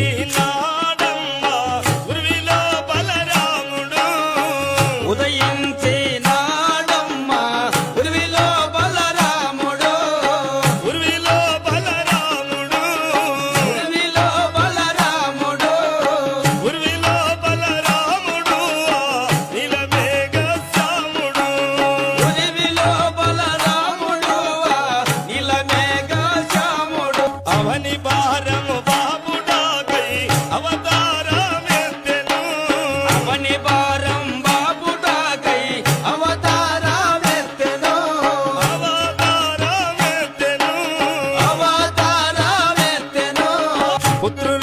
ఉదయించినాడమ్మ ఉర్విలో బలరాముడు ఉదయించినాడమ్మ ఉర్విలో బలరాముడు ఉర్విలో బలరాముడు ఉర్విలో బలరాముడు ఉర్విలో బలరాముడు నీలమేఘ శ్యాముడు ఉర్విలో బలరాముడు నీలమేఘ శ్యాముడు అవని భారము బాబుడాకై అవతారమెత్తెను అవని భారం బాబుడాకై అవతారమెత్తెను అవతారమెత్తెను అవతారమెత్తెను పుత్రుల